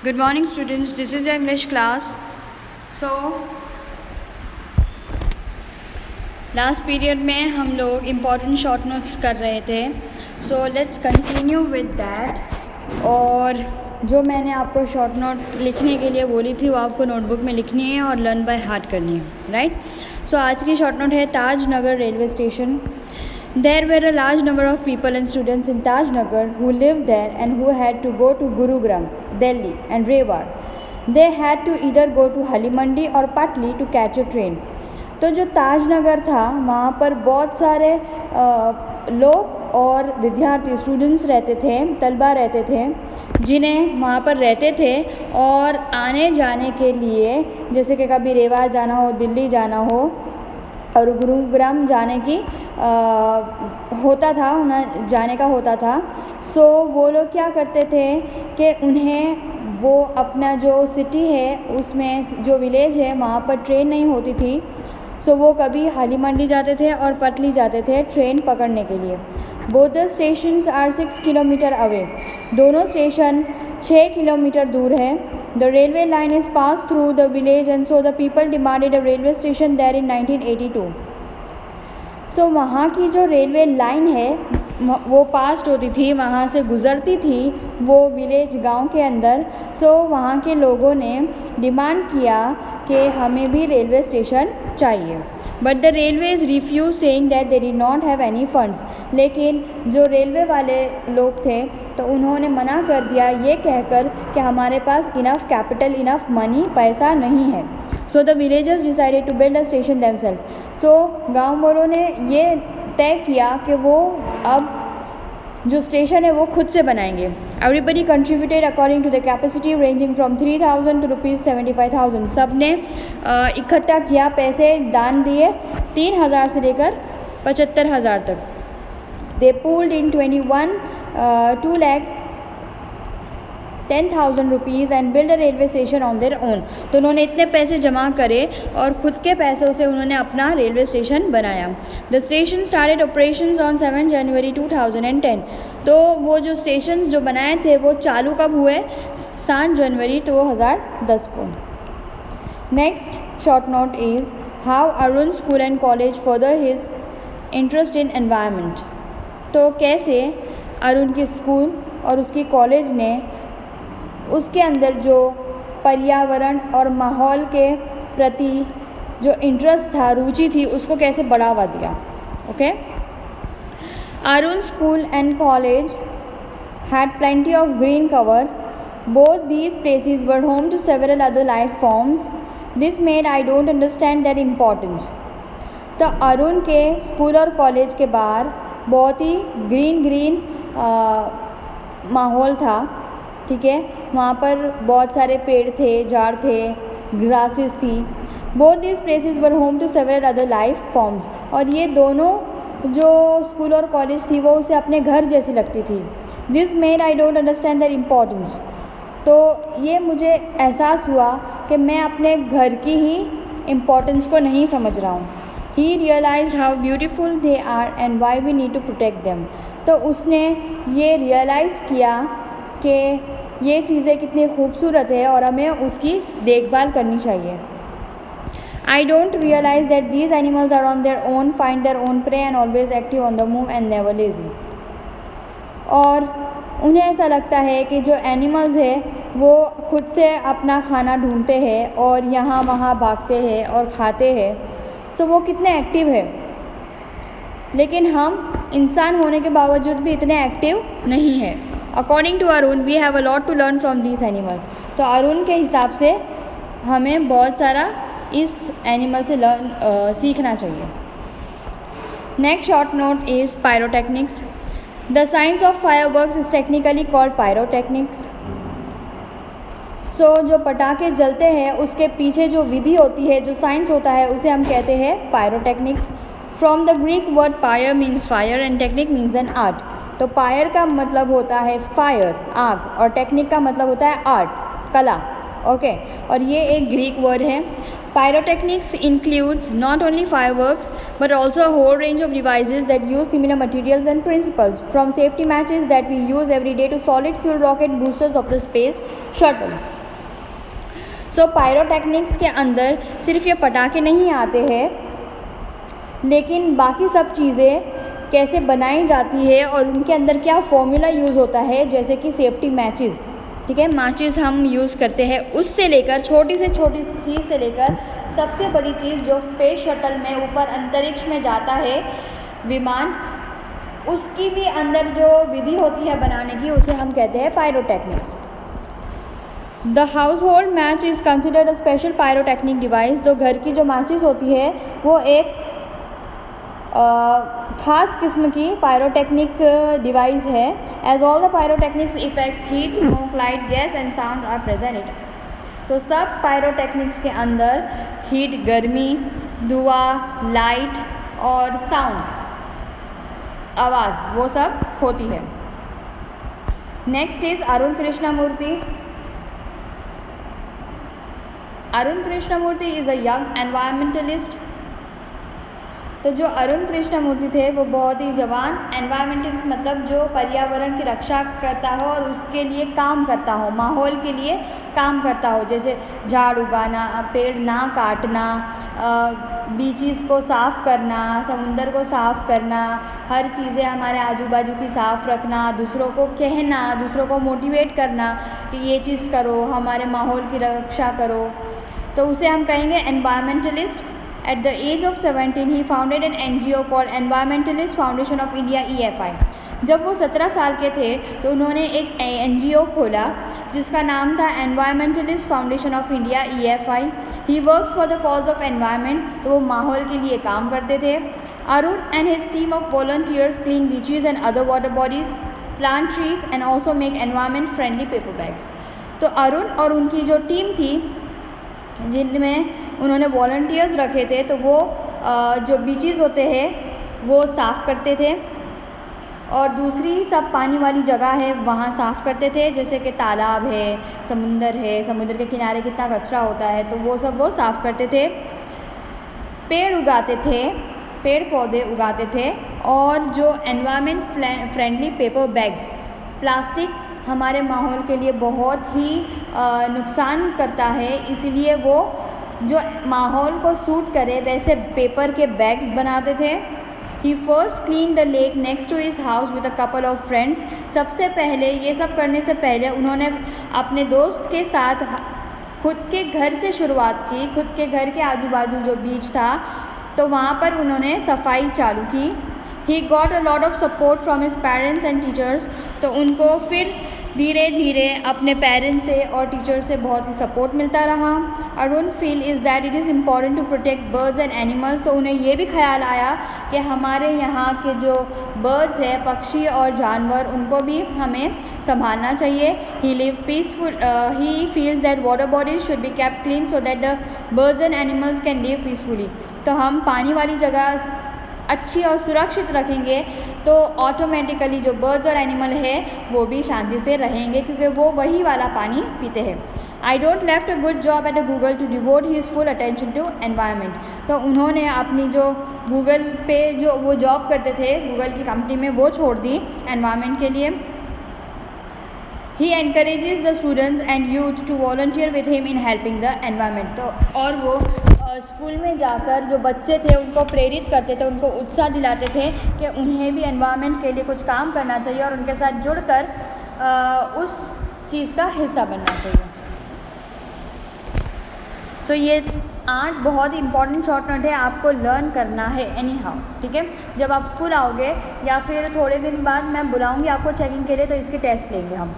Good morning students, this is your English class. So last period में हम लोग important short notes कर रहे थे. So let's continue with that. और जो मैंने आपको शॉर्ट नोट लिखने के लिए बोली थी वो आपको नोटबुक में लिखनी है और लर्न बाय हार्ट करनी है, राइट. सो आज की शॉर्ट नोट है Tajnagar railway station. There were a large number of people and students in Tajnagar who lived there and who had to go to Gurugram, Delhi and Rewar. They had to either go to Halimandi or Patli to catch a train. तो जो ताजनगर था वहाँ पर बहुत सारे लोग और विद्यार्थी स्टूडेंट्स रहते थे, तलबा रहते थे, जिन्हें वहाँ पर रहते थे और आने जाने के लिए जैसे कि कभी रेवा जाना हो, दिल्ली जाना हो और गुरुग्राम जाने की होता था, उन्हें जाने का होता था. सो वो लोग क्या करते थे कि उन्हें वो अपना जो सिटी है उसमें जो विलेज है वहाँ पर ट्रेन नहीं होती थी. सो वो कभी हाली मंडी जाते थे और पटली जाते थे ट्रेन पकड़ने के लिए. Both the stations are 6 kilometre away. दोनों स्टेशन 6 किलोमीटर दूर है. The railway line is passed through the village and so the people demanded a railway station there in 1982. So वहाँ की जो रेलवे लाइन है वो पास्ट होती थी, वहाँ से गुज़रती थी वो विलेज गांव के अंदर. सो वहाँ के लोगों ने डिमांड किया कि हमें भी रेलवे स्टेशन चाहिए. But the railways refuse saying that they did not have any funds. लेकिन जो रेलवे वाले लोग थे तो उन्होंने मना कर दिया ये कहकर कि हमारे पास इनफ कैपिटल, इनफ मनी, पैसा नहीं है. So the villagers decided to build a station themselves. तो गाँव वालों ने ये तय किया कि वो अब जो स्टेशन है वो खुद से बनाएंगे. Everybody contributed according to the capacity ranging from 3000 to ₹75,000. सब ने इकट्ठा किया, पैसे दान दिए 3000 से लेकर 75,000 तक. दे pulled in 2,10,000 rupees and build a railway station on their own. तो उन्होंने इतने पैसे जमा करे और ख़ुद के पैसों से उन्होंने अपना रेलवे स्टेशन बनाया. The station started operations on 7 जनवरी 2010. तो वो जो स्टेशंस जो बनाए थे वो चालू कब हुए? 7 जनवरी 2010 को. Next short note is how Arun school and college further his interest in environment. तो कैसे अरुण की स्कूल और उसकी कॉलेज ने उसके अंदर जो पर्यावरण और माहौल के प्रति जो इंटरेस्ट था, रुचि थी, उसको कैसे बढ़ावा दिया. Okay. Arun school and college had plenty of green cover. Both these places were home to several other life forms. This made I don't understand their importance. तो अरुण के स्कूल और कॉलेज के बाहर बहुत ही ग्रीन माहौल था, ठीक है. वहाँ पर बहुत सारे पेड़ थे, झाड़ थे, ग्रासेस थी. Both these places were home to several other life forms. और ये दोनों जो स्कूल और कॉलेज थी वो उसे अपने घर जैसी लगती थी. This made I don't understand their importance. तो ये मुझे एहसास हुआ कि मैं अपने घर की ही इम्पोर्टेंस को नहीं समझ रहा हूँ. He realized how beautiful they are and why we need to protect them. तो उसने ये रियलाइज़ किया कि ये चीज़ें कितनी खूबसूरत है और हमें उसकी देखभाल करनी चाहिए. I don't realize that these animals are on their own, find their own prey and always active on the move and never lazy. और उन्हें ऐसा लगता है कि जो एनिमल्स है वो खुद से अपना खाना ढूंढते हैं और यहाँ वहाँ भागते हैं और खाते हैं. तो वो कितने एक्टिव है, लेकिन हम इंसान होने के बावजूद भी इतने एक्टिव नहीं है. According to Arun we have a lot to learn from this animal. तो अरुण के हिसाब से हमें बहुत सारा इस एनिमल से सीखना चाहिए. Next short note is pyrotechnics. The science of fireworks is technically called pyrotechnics. So जो पटाखे जलते हैं उसके पीछे जो विधि होती है, जो साइंस होता है, उसे हम कहते हैं pyrotechnics. From the Greek word pyr means fire and technique means an art. तो पायर का मतलब होता है फायर, आग, और टेक्निक का मतलब होता है आर्ट, कला. ओके. और ये एक ग्रीक वर्ड है. Pyrotechnics includes not only fireworks but also a whole range of devices that use similar materials and principles, from safety matches that we use every day to solid fuel rocket boosters of the space shuttle. So pyrotechnics के अंदर सिर्फ ये पटाखे नहीं आते हैं, लेकिन बाकी सब चीज़ें कैसे बनाई जाती है और उनके अंदर क्या फॉर्मूला यूज़ होता है, जैसे कि सेफ्टी मैचेस, ठीक है, माचिस हम यूज़ करते हैं, उससे लेकर छोटी से छोटी चीज़ से लेकर सबसे बड़ी चीज़ जो स्पेस शटल में ऊपर अंतरिक्ष में जाता है विमान, उसकी भी अंदर जो विधि होती है बनाने की, उसे हम कहते हैं pyrotechnics. The house hold match is considered a special pyrotechnic device. तो घर की जो माचिस होती है वो एक ख़ास किस्म की पायरोटेक्निक डिवाइस है। As all the pyrotechnics effects heat, smoke, light, gas and sound are present. तो सब पायरोटेक्निक्स के अंदर हीट, गर्मी, धुआं, लाइट और साउंड, आवाज़, वो सब होती है। Next is Arun Krishnamurthy. Arun Krishnamurthy is a young environmentalist. तो जो अरुण कृष्णमूर्ति थे वो बहुत ही जवान एनवायरमेंटलिस्ट, मतलब जो पर्यावरण की रक्षा करता हो और उसके लिए काम करता हो, माहौल के लिए काम करता हो, जैसे झाड़ उगाना, पेड़ ना काटना, बीचेस को साफ़ करना, समुंदर को साफ़ करना, हर चीज़ें हमारे आजू बाजू की साफ़ रखना, दूसरों को कहना, दूसरों को मोटिवेट करना कि ये चीज़ करो, हमारे माहौल की रक्षा करो, तो उसे हम कहेंगे environmentalist. At the age of 17, he founded an NGO called Environmentalist Foundation of India (EFI). जब वो 17 साल के थे तो उन्होंने एक NGO खोला जिसका नाम था Environmentalist Foundation of India (EFI). He works for the cause of environment, तो वो माहौल के लिए काम करते थे। Arun and his team of volunteers clean beaches and other water bodies, plant trees and also make environment friendly paper bags। तो अरुण और उनकी जो टीम थी जिनमें उन्होंने वॉलंटियर्स रखे थे, तो वो जो बीचेस होते हैं वो साफ़ करते थे और दूसरी सब पानी वाली जगह है वहाँ साफ़ करते थे, जैसे कि तालाब है, समुंदर है, समुद्र के किनारे कितना कचरा होता है तो वो सब वो साफ़ करते थे। पेड़ उगाते थे, पेड़ पौधे उगाते थे और जो environment friendly paper bags, plastic हमारे माहौल के लिए बहुत ही नुकसान करता है, इसीलिए वो जो माहौल को सूट करे वैसे पेपर के बैग्स बनाते थे। He first clean the lake next to his house with a couple of friends. सबसे पहले ये सब करने से पहले उन्होंने अपने दोस्त के साथ खुद के घर से शुरुआत की। खुद के घर के आजू बाजू जो बीच था तो वहाँ पर उन्होंने सफाई चालू की। He got a lot of support from his parents and teachers. तो उनको फिर धीरे धीरे अपने पेरेंट्स से और टीचर से बहुत ही सपोर्ट मिलता रहा। Arun feel is that it is important to protect birds and animals. तो उन्हें ये भी ख्याल आया कि हमारे यहाँ के जो बर्ड्स हैं, पक्षी और जानवर, उनको भी हमें संभालना चाहिए। He live peaceful, he feels that water bodies should be kept clean so that the birds and animals can live peacefully. तो हम पानी वाली जगह अच्छी और सुरक्षित रखेंगे तो ऑटोमेटिकली जो बर्ड्स और एनिमल है वो भी शांति से रहेंगे, क्योंकि वो वही वाला पानी पीते हैं। I don't left a good job at a Google to devote his full attention to environment. तो उन्होंने अपनी जो गूगल पे जो वो जॉब करते थे गूगल की कंपनी में, वो छोड़ दी एनवायरनमेंट के लिए। He encourages the students and youth to volunteer with him in helping the environment. तो और वो स्कूल में जाकर जो बच्चे थे उनको प्रेरित करते थे, उनको उत्साह दिलाते थे कि उन्हें भी एनवायरनमेंट के लिए कुछ काम करना चाहिए और उनके साथ जुड़कर उस चीज़ का हिस्सा बनना चाहिए। सो ये 8 बहुत ही इंपॉर्टेंट शॉर्ट नोट है, आपको लर्न करना है एनी हाउ, ठीक है। जब आप स्कूल आओगे या फिर थोड़े दिन बाद मैं बुलाऊंगी आपको चेकिंग के लिए, तो इसके टेस्ट लेंगे हम।